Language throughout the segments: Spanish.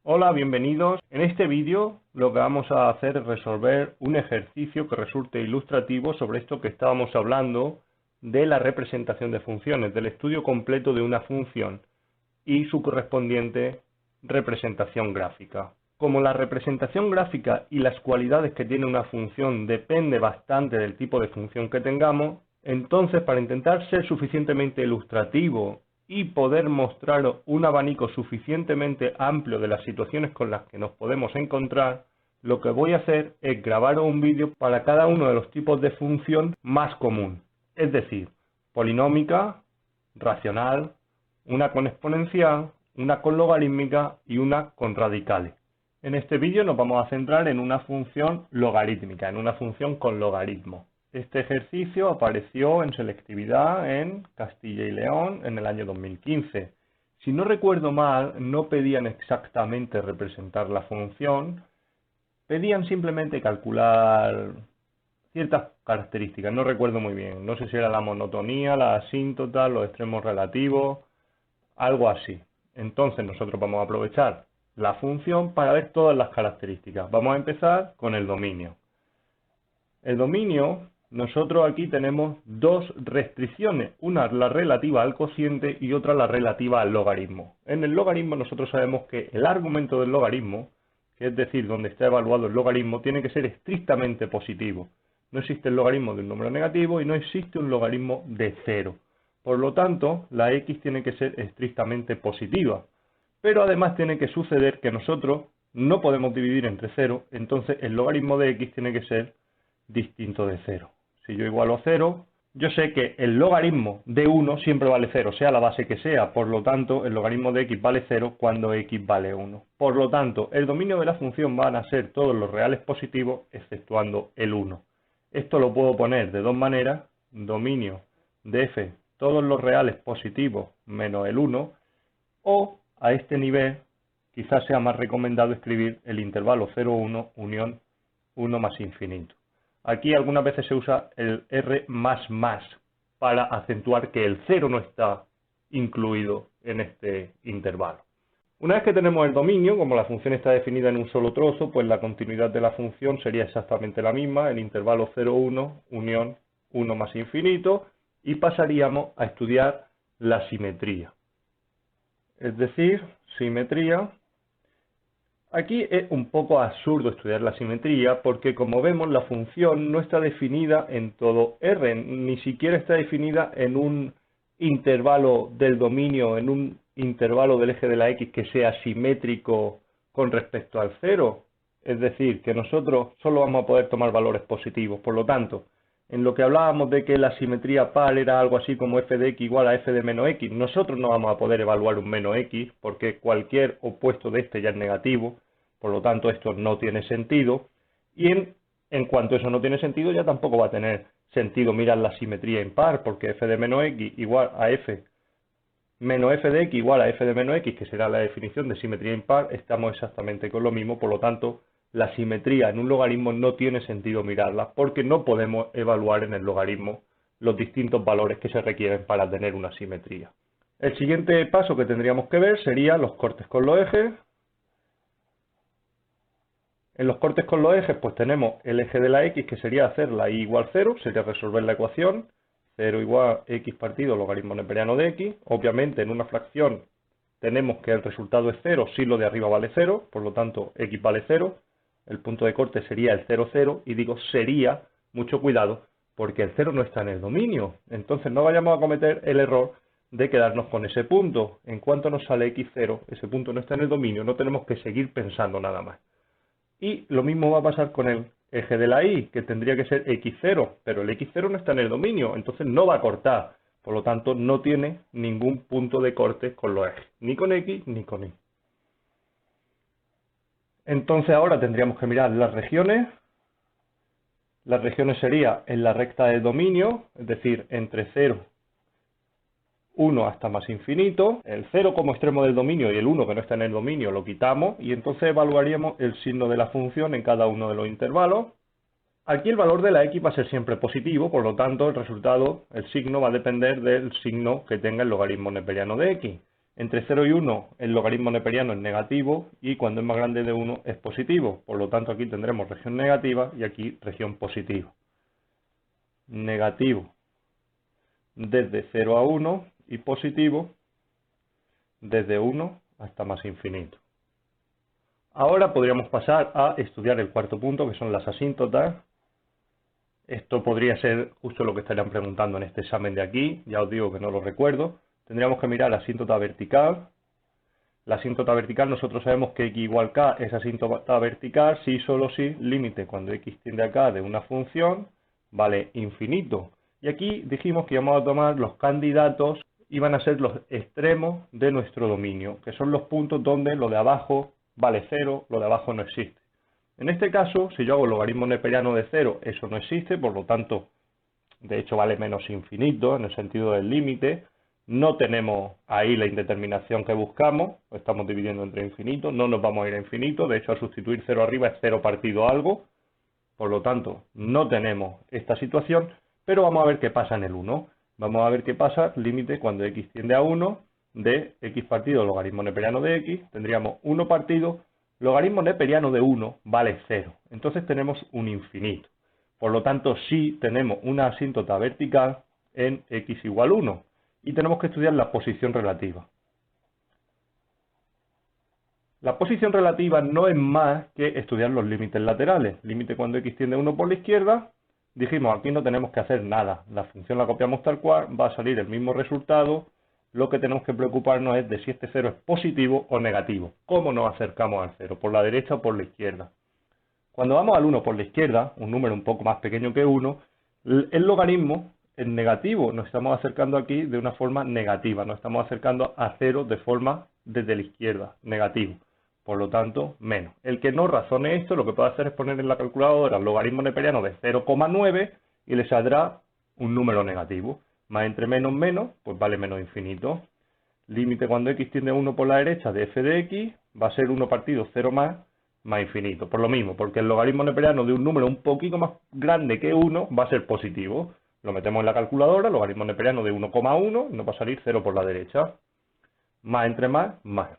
Hola, bienvenidos. En este vídeo lo que vamos a hacer es resolver un ejercicio que resulte ilustrativo sobre esto que estábamos hablando de la representación de funciones, del estudio completo de una función y su correspondiente representación gráfica. Como la representación gráfica y las cualidades que tiene una función depende bastante del tipo de función que tengamos, entonces para intentar ser suficientemente ilustrativo y poder mostrar un abanico suficientemente amplio de las situaciones con las que nos podemos encontrar, lo que voy a hacer es grabar un vídeo para cada uno de los tipos de función más común, es decir, polinómica, racional, una con exponencial, una con logarítmica y una con radicales. En este vídeo nos vamos a centrar en una función logarítmica, en una función con logaritmo. Este ejercicio apareció en selectividad en Castilla y León en el año 2015. Si no recuerdo mal, no pedían exactamente representar la función, pedían simplemente calcular ciertas características, no recuerdo muy bien, no sé si era la monotonía, la asíntota, los extremos relativos, algo así. Entonces nosotros vamos a aprovechar la función para ver todas las características. Vamos a empezar con el dominio. El dominio, nosotros aquí tenemos dos restricciones, una la relativa al cociente y otra la relativa al logaritmo. En el logaritmo nosotros sabemos que el argumento del logaritmo, que es decir, donde está evaluado el logaritmo, tiene que ser estrictamente positivo. No existe el logaritmo de un número negativo y no existe un logaritmo de cero. Por lo tanto, la x tiene que ser estrictamente positiva. Pero además tiene que suceder que nosotros no podemos dividir entre 0, entonces el logaritmo de x tiene que ser distinto de 0. Si yo igualo 0, yo sé que el logaritmo de 1 siempre vale 0, sea la base que sea, por lo tanto el logaritmo de x vale 0 cuando x vale 1. Por lo tanto, el dominio de la función van a ser todos los reales positivos exceptuando el 1. Esto lo puedo poner de dos maneras, dominio de f todos los reales positivos menos el 1, o a este nivel quizás sea más recomendado escribir el intervalo 0,1 unión 1 más infinito. Aquí algunas veces se usa el R++ para acentuar que el 0 no está incluido en este intervalo. Una vez que tenemos el dominio, como la función está definida en un solo trozo, pues la continuidad de la función sería exactamente la misma, el intervalo 0,1 unión 1 más infinito, y pasaríamos a estudiar la simetría. Es decir, simetría. Aquí es un poco absurdo estudiar la simetría porque, como vemos, la función no está definida en todo R, ni siquiera está definida en un intervalo del dominio, en un intervalo del eje de la X que sea simétrico con respecto al 0. Es decir, que nosotros solo vamos a poder tomar valores positivos. Por lo tanto, en lo que hablábamos de que la simetría par era algo así como f de x igual a f de menos x, nosotros no vamos a poder evaluar un menos x porque cualquier opuesto de este ya es negativo, por lo tanto esto no tiene sentido. Y en cuanto eso no tiene sentido, ya tampoco va a tener sentido mirar la simetría impar, porque f de menos x igual a f menos f de x igual a f de menos x, que será la definición de simetría impar, estamos exactamente con lo mismo, por lo tanto la simetría en un logaritmo no tiene sentido mirarla porque no podemos evaluar en el logaritmo los distintos valores que se requieren para tener una simetría. El siguiente paso que tendríamos que ver sería los cortes con los ejes. En los cortes con los ejes pues tenemos el eje de la x, que sería hacer la y igual 0, sería resolver la ecuación 0 igual x partido logaritmo neperiano de x. Obviamente en una fracción tenemos que el resultado es 0 si lo de arriba vale 0, por lo tanto x vale 0. El punto de corte sería el 0, 0, y digo sería, mucho cuidado, porque el 0 no está en el dominio. Entonces no vayamos a cometer el error de quedarnos con ese punto. En cuanto nos sale x0, ese punto no está en el dominio, no tenemos que seguir pensando nada más. Y lo mismo va a pasar con el eje de la y, que tendría que ser x0, pero el x0 no está en el dominio, entonces no va a cortar. Por lo tanto, no tiene ningún punto de corte con los ejes, ni con x ni con y. Entonces ahora tendríamos que mirar las regiones. Las regiones sería en la recta del dominio, es decir, entre 0, 1 hasta más infinito. El 0 como extremo del dominio y el 1 que no está en el dominio lo quitamos y entonces evaluaríamos el signo de la función en cada uno de los intervalos. Aquí el valor de la x va a ser siempre positivo, por lo tanto el resultado, el signo va a depender del signo que tenga el logaritmo neperiano de x. Entre 0 y 1 el logaritmo neperiano es negativo y cuando es más grande de 1 es positivo. Por lo tanto aquí tendremos región negativa y aquí región positiva. Negativo desde 0 a 1 y positivo desde 1 hasta más infinito. Ahora podríamos pasar a estudiar el cuarto punto, que son las asíntotas. Esto podría ser justo lo que estarían preguntando en este examen de aquí. Ya os digo que no lo recuerdo. Tendríamos que mirar la asíntota vertical. La asíntota vertical, nosotros sabemos que x igual k es asíntota vertical si y solo si límite cuando x tiende a k de una función vale infinito. Y aquí dijimos que íbamos a tomar los candidatos, iban a ser los extremos de nuestro dominio, que son los puntos donde lo de abajo vale 0, lo de abajo no existe. En este caso, si yo hago el logaritmo neperiano de 0, eso no existe, por lo tanto, de hecho vale menos infinito en el sentido del límite. No tenemos ahí la indeterminación que buscamos, estamos dividiendo entre infinito, no nos vamos a ir a infinito, de hecho al sustituir 0 arriba es 0 partido algo, por lo tanto no tenemos esta situación, pero vamos a ver qué pasa en el 1. Vamos a ver qué pasa, límite cuando x tiende a 1 de x partido logaritmo neperiano de x, tendríamos 1 partido, logaritmo neperiano de 1 vale 0, entonces tenemos un infinito. Por lo tanto sí tenemos una asíntota vertical en x igual 1. Y tenemos que estudiar la posición relativa. La posición relativa no es más que estudiar los límites laterales. Límite cuando x tiende a 1 por la izquierda. Dijimos, aquí no tenemos que hacer nada. La función la copiamos tal cual, va a salir el mismo resultado. Lo que tenemos que preocuparnos es de si este 0 es positivo o negativo. ¿Cómo nos acercamos al 0? ¿Por la derecha o por la izquierda? Cuando vamos al 1 por la izquierda, un número un poco más pequeño que 1, el logaritmo es negativo, nos estamos acercando aquí de una forma negativa, nos estamos acercando a 0 de forma desde la izquierda, negativo, por lo tanto, menos. El que no razone esto, lo que puede hacer es poner en la calculadora el logaritmo neperiano de 0,9 y le saldrá un número negativo. Más entre menos, menos, pues vale menos infinito. Límite cuando x tiende a 1 por la derecha de f de x va a ser 1 partido 0 más infinito. Por lo mismo, porque el logaritmo neperiano de un número un poquito más grande que 1 va a ser positivo. Lo metemos en la calculadora, logaritmo neperiano de 1,1, y nos va a salir 0 por la derecha. Más entre más, más.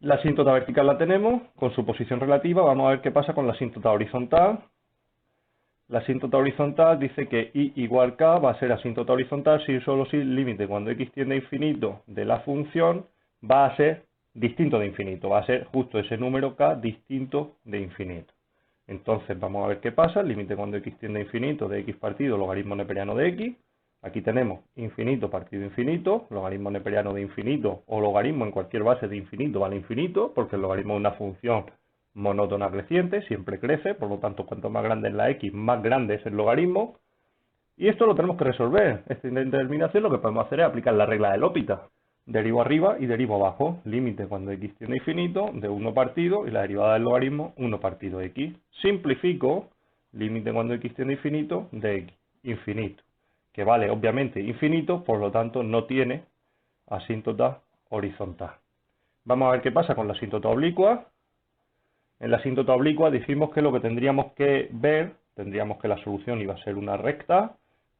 La asíntota vertical la tenemos, con su posición relativa. Vamos a ver qué pasa con la asíntota horizontal. La asíntota horizontal dice que y igual k va a ser asíntota horizontal si y solo si el límite cuando x tiende a infinito de la función va a ser distinto de infinito. Va a ser justo ese número k distinto de infinito. Entonces vamos a ver qué pasa, límite cuando x tiende a infinito de x partido logaritmo neperiano de x. Aquí tenemos infinito partido infinito, logaritmo neperiano de infinito o logaritmo en cualquier base de infinito vale infinito, porque el logaritmo es una función monótona creciente, siempre crece, por lo tanto cuanto más grande es la x, más grande es el logaritmo. Y esto lo tenemos que resolver. Esta indeterminación lo que podemos hacer es aplicar la regla de L'Hopital. Derivo arriba y derivo abajo. Límite cuando x tiende a infinito de 1 partido y la derivada del logaritmo 1 partido x. Simplifico, límite cuando x tiende a infinito de x, infinito. Que vale obviamente infinito, por lo tanto no tiene asíntota horizontal. Vamos a ver qué pasa con la asíntota oblicua. En la asíntota oblicua dijimos que lo que tendríamos que ver, tendríamos que la solución iba a ser una recta,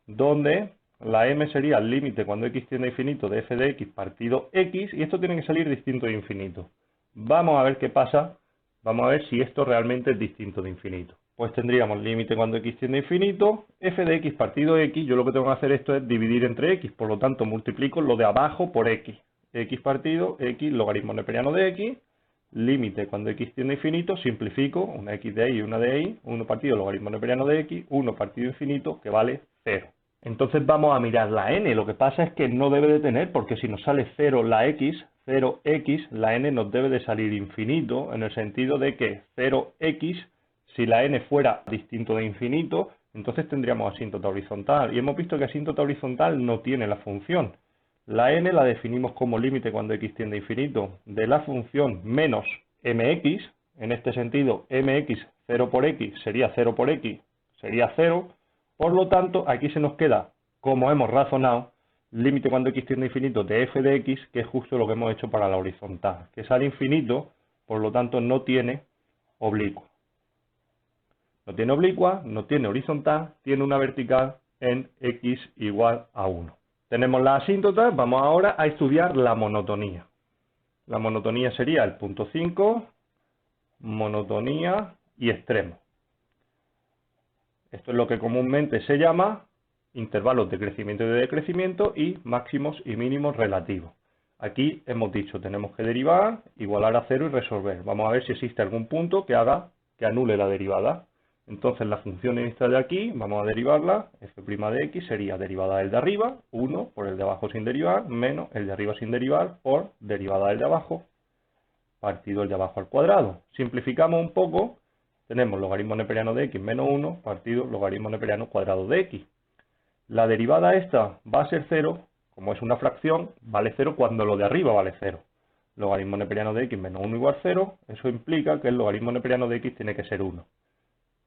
donde la m sería el límite cuando x tiende a infinito de f de x partido x, y esto tiene que salir distinto de infinito. Vamos a ver qué pasa, vamos a ver si esto realmente es distinto de infinito. Pues tendríamos límite cuando x tiende a infinito, f de x partido x, yo lo que tengo que hacer esto es dividir entre x, por lo tanto multiplico lo de abajo por x. X partido x, logaritmo neperiano de x, límite cuando x tiende a infinito, simplifico, una x de ahí y una de ahí, 1 partido logaritmo neperiano de x, 1 partido infinito, que vale 0. Entonces vamos a mirar la n, lo que pasa es que no debe de tener, porque si nos sale 0 la x, 0x, la n nos debe de salir infinito, en el sentido de que 0x, si la n fuera distinto de infinito, entonces tendríamos asíntota horizontal, y hemos visto que asíntota horizontal no tiene la función. La n la definimos como límite cuando x tiende a infinito de la función menos mx, en este sentido mx 0 por x sería 0 por x, sería 0, por lo tanto aquí se nos queda, como hemos razonado, límite cuando x tiende a infinito de f de x, que es justo lo que hemos hecho para la horizontal, que sale infinito, por lo tanto no tiene oblicua. No tiene oblicua, no tiene horizontal, tiene una vertical en x igual a 1. Tenemos las asíntotas, vamos ahora a estudiar la monotonía. La monotonía sería el punto 5, monotonía y extremo. Esto es lo que comúnmente se llama intervalos de crecimiento y de decrecimiento y máximos y mínimos relativos. Aquí hemos dicho, tenemos que derivar, igualar a 0 y resolver. Vamos a ver si existe algún punto que haga que anule la derivada. Entonces la función esta de aquí, vamos a derivarla, f' de x sería derivada del de arriba, 1 por el de abajo sin derivar, menos el de arriba sin derivar por derivada del de abajo, partido el de abajo al cuadrado. Simplificamos un poco, tenemos logaritmo neperiano de x menos 1 partido logaritmo neperiano cuadrado de x. La derivada esta va a ser 0, como es una fracción, vale 0 cuando lo de arriba vale 0. Logaritmo neperiano de x menos 1 igual 0, eso implica que el logaritmo neperiano de x tiene que ser 1.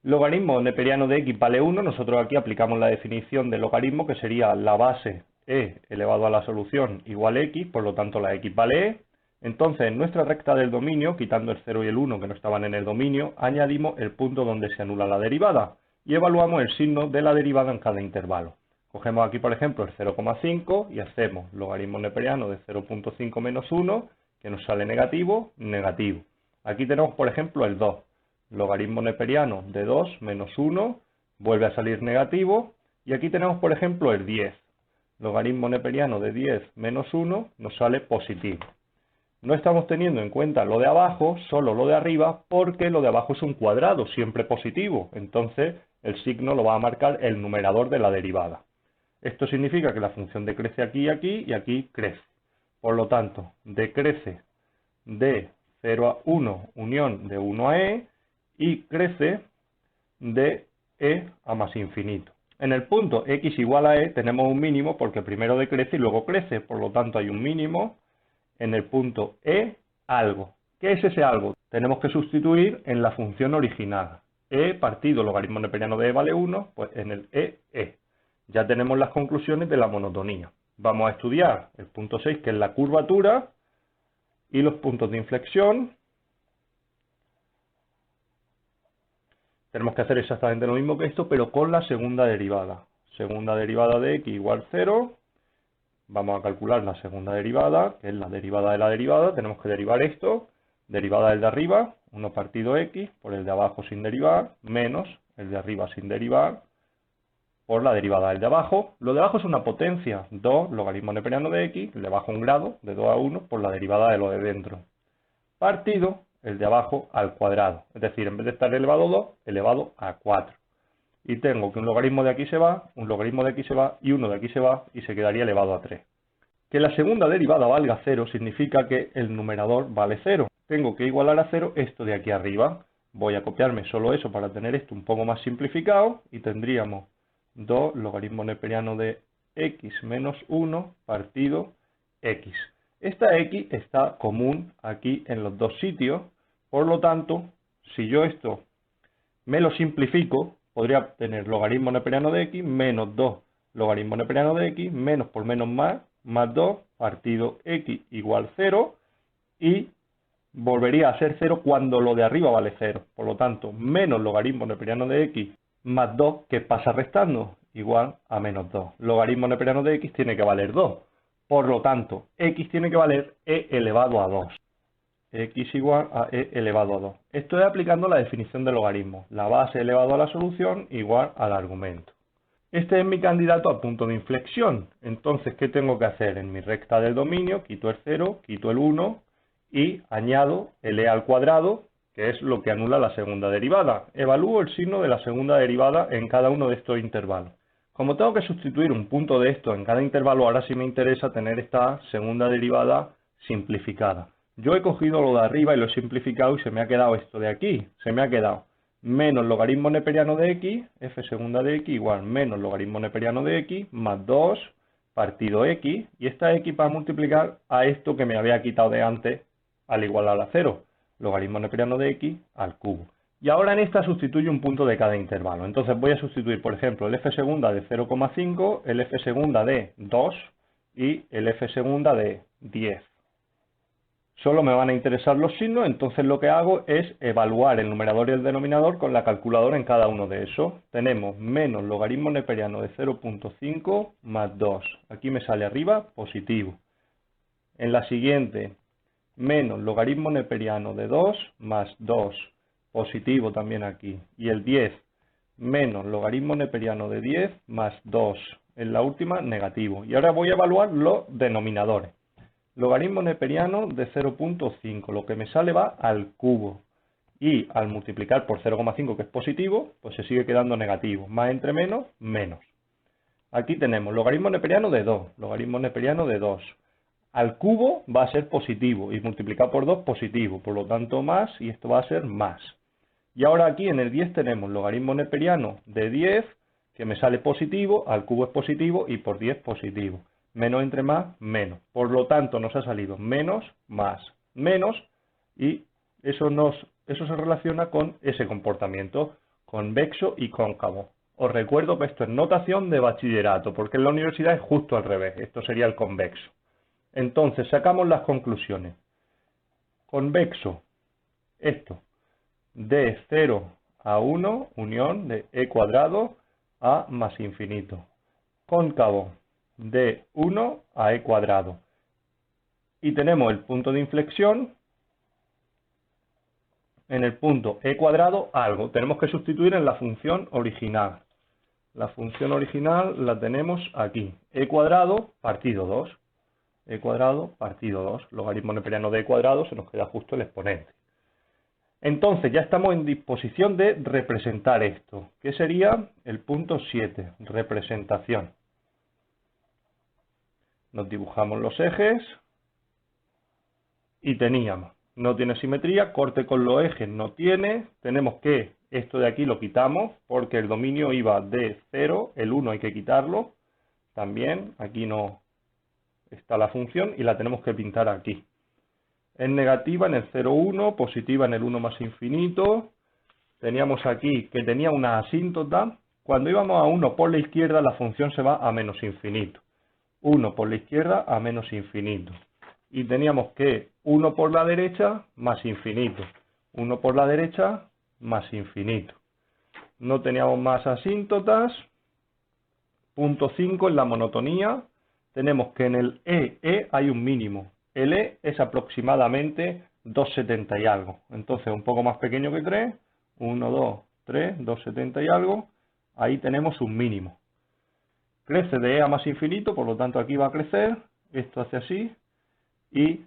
Logaritmo neperiano de x vale 1, nosotros aquí aplicamos la definición de logaritmo que sería la base e elevado a la solución igual x, por lo tanto la x vale e. Entonces en nuestra recta del dominio, quitando el 0 y el 1 que no estaban en el dominio, añadimos el punto donde se anula la derivada y evaluamos el signo de la derivada en cada intervalo. Cogemos aquí por ejemplo el 0,5 y hacemos logaritmo neperiano de 0,5 menos 1, que nos sale negativo, negativo. Aquí tenemos por ejemplo el 2. Logaritmo neperiano de 2 menos 1 vuelve a salir negativo y aquí tenemos por ejemplo el 10. Logaritmo neperiano de 10 menos 1 nos sale positivo. No estamos teniendo en cuenta lo de abajo, solo lo de arriba, porque lo de abajo es un cuadrado, siempre positivo. Entonces el signo lo va a marcar el numerador de la derivada. Esto significa que la función decrece aquí y aquí y aquí crece. Por lo tanto, decrece de 0 a 1 unión de 1 a e, y crece de e a más infinito. En el punto x igual a e tenemos un mínimo porque primero decrece y luego crece, por lo tanto hay un mínimo en el punto e algo. ¿Qué es ese algo? Tenemos que sustituir en la función original. E partido logaritmo neperiano de e vale 1, pues en el e. Ya tenemos las conclusiones de la monotonía. Vamos a estudiar el punto 6, que es la curvatura, y los puntos de inflexión. Tenemos que hacer exactamente lo mismo que esto, pero con la segunda derivada. Segunda derivada de x igual 0. Vamos a calcular la segunda derivada, que es la derivada de la derivada. Tenemos que derivar esto. Derivada del de arriba, 1 partido x, por el de abajo sin derivar, menos el de arriba sin derivar, por la derivada del de abajo. Lo de abajo es una potencia, 2 logaritmo neperiano de x, el de abajo un grado, de 2 a 1, por la derivada de lo de dentro. Partido el de abajo al cuadrado, es decir, en vez de estar elevado a 2, elevado a 4. Y tengo que un logaritmo de aquí se va, un logaritmo de aquí se va y uno de aquí se va y se quedaría elevado a 3. Que la segunda derivada valga 0 significa que el numerador vale 0. Tengo que igualar a 0 esto de aquí arriba. Voy a copiarme solo eso para tener esto un poco más simplificado y tendríamos 2 logaritmo neperiano de x menos 1 partido x. Esta x está común aquí en los dos sitios. Por lo tanto, si yo esto me lo simplifico, podría obtener logaritmo neperiano de x menos 2 logaritmo neperiano de x menos por menos más 2 partido x igual 0 y volvería a ser 0 cuando lo de arriba vale 0. Por lo tanto, menos logaritmo neperiano de x más 2, que pasa restando, igual a menos 2. Logaritmo neperiano de x tiene que valer 2. Por lo tanto, x tiene que valer e elevado a 2. X igual a e elevado a 2. Esto es aplicando la definición de logaritmo. La base elevado a la solución igual al argumento. Este es mi candidato a punto de inflexión. Entonces, ¿qué tengo que hacer? En mi recta del dominio, quito el 0, quito el 1 y añado el e al cuadrado, que es lo que anula la segunda derivada. Evalúo el signo de la segunda derivada en cada uno de estos intervalos. Como tengo que sustituir un punto de esto en cada intervalo, ahora sí me interesa tener esta segunda derivada simplificada. Yo he cogido lo de arriba y lo he simplificado y se me ha quedado esto de aquí. Se me ha quedado menos logaritmo neperiano de x, f segunda de x igual menos logaritmo neperiano de x más 2 partido x. Y esta x va a multiplicar a esto que me había quitado de antes al igualar a 0. Logaritmo neperiano de x al cubo. Y ahora en esta sustituyo un punto de cada intervalo. Entonces voy a sustituir, por ejemplo, el f segunda de 0,5, el f segunda de 2 y el f segunda de 10. Solo me van a interesar los signos, entonces lo que hago es evaluar el numerador y el denominador con la calculadora en cada uno de esos. Tenemos menos logaritmo neperiano de 0,5 más 2. Aquí me sale arriba positivo. En la siguiente menos logaritmo neperiano de 2 más 2, positivo también aquí, y el 10 menos logaritmo neperiano de 10 más 2, en la última negativo. Y ahora voy a evaluar los denominadores. Logaritmo neperiano de 0.5, lo que me sale va al cubo. Y al multiplicar por 0,5, que es positivo, pues se sigue quedando negativo. Más entre menos, menos. Aquí tenemos logaritmo neperiano de 2, logaritmo neperiano de 2. Al cubo va a ser positivo y multiplicar por 2 positivo, por lo tanto más, y esto va a ser más. Y ahora aquí en el 10 tenemos logaritmo neperiano de 10, que me sale positivo, al cubo es positivo y por 10 positivo. Menos entre más, menos. Por lo tanto nos ha salido menos, más, menos, y eso se relaciona con ese comportamiento convexo y cóncavo. Os recuerdo que esto es notación de bachillerato, porque en la universidad es justo al revés, esto sería el convexo. Entonces sacamos las conclusiones. Convexo, esto, de 0 a 1, unión de e cuadrado a más infinito. Cóncavo, de 1 a e cuadrado. Y tenemos el punto de inflexión en el punto e cuadrado algo. Tenemos que sustituir en la función original. La función original la tenemos aquí. E cuadrado partido 2. E cuadrado partido 2. Logaritmo neperiano de e cuadrado, se nos queda justo el exponente. Entonces ya estamos en disposición de representar esto, que sería el punto 7, representación. Nos dibujamos los ejes y teníamos, no tiene simetría, corte con los ejes no tiene, tenemos que, esto de aquí lo quitamos porque el dominio iba de 0, el 1 hay que quitarlo, también aquí no está la función y la tenemos que pintar aquí. Es negativa en el 0, 1, positiva en el 1 más infinito. Teníamos aquí que tenía una asíntota. Cuando íbamos a 1 por la izquierda, la función se va a menos infinito. 1 por la izquierda a menos infinito. Y teníamos que 1 por la derecha más infinito. 1 por la derecha más infinito. No teníamos más asíntotas. Punto 5 en la monotonía. Tenemos que en el E hay un mínimo. El E es aproximadamente 2,70 y algo. Entonces un poco más pequeño que 3. 1, 2, 3, 2,70 y algo. Ahí tenemos un mínimo. Crece de E a más infinito, por lo tanto aquí va a crecer. Esto hace así. Y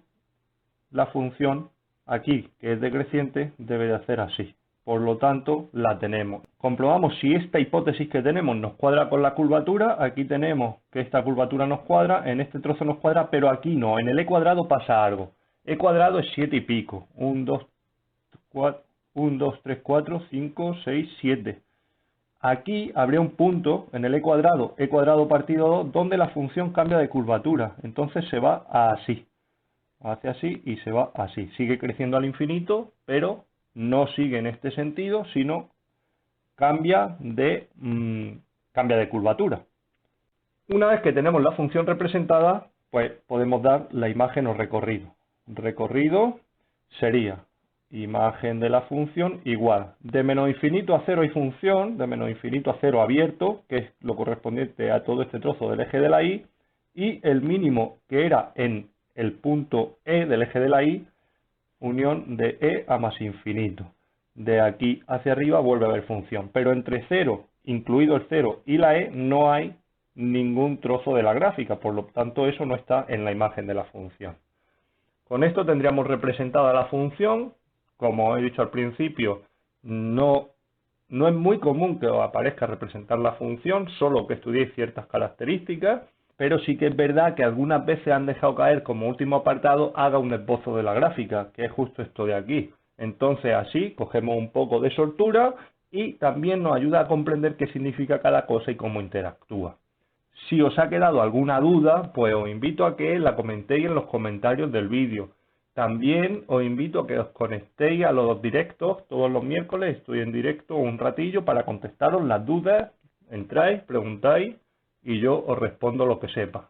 la función aquí, que es decreciente, debe de hacer así. Por lo tanto, la tenemos. Comprobamos si esta hipótesis que tenemos nos cuadra con la curvatura. Aquí tenemos que esta curvatura nos cuadra, en este trozo nos cuadra, pero aquí no. En el e cuadrado pasa algo. E cuadrado es 7 y pico. 1, 2, 3, 4, 5, 6, 7. Aquí habría un punto en el e cuadrado partido 2, donde la función cambia de curvatura. Entonces se va así. Hace así y se va así. Sigue creciendo al infinito, pero no sigue en este sentido, sino cambia de curvatura. Una vez que tenemos la función representada, pues podemos dar la imagen o recorrido. Recorrido sería imagen de la función igual. De menos infinito a 0 hay función, de menos infinito a 0 abierto, que es lo correspondiente a todo este trozo del eje de la Y, y el mínimo que era en el punto E del eje de la Y, unión de E a más infinito. De aquí hacia arriba vuelve a haber función, pero entre 0, incluido el 0 y la E, no hay ningún trozo de la gráfica, por lo tanto eso no está en la imagen de la función. Con esto tendríamos representada la función. Como he dicho al principio, no es muy común que os aparezca representar la función, solo que estudiéis ciertas características, pero sí que es verdad que algunas veces han dejado caer como último apartado, haga un esbozo de la gráfica, que es justo esto de aquí. Entonces así cogemos un poco de soltura y también nos ayuda a comprender qué significa cada cosa y cómo interactúa. Si os ha quedado alguna duda, pues os invito a que la comentéis en los comentarios del vídeo. También os invito a que os conectéis a los directos todos los miércoles. Estoy en directo un ratillo para contestaros las dudas. Entráis, preguntáis y yo os respondo lo que sepa.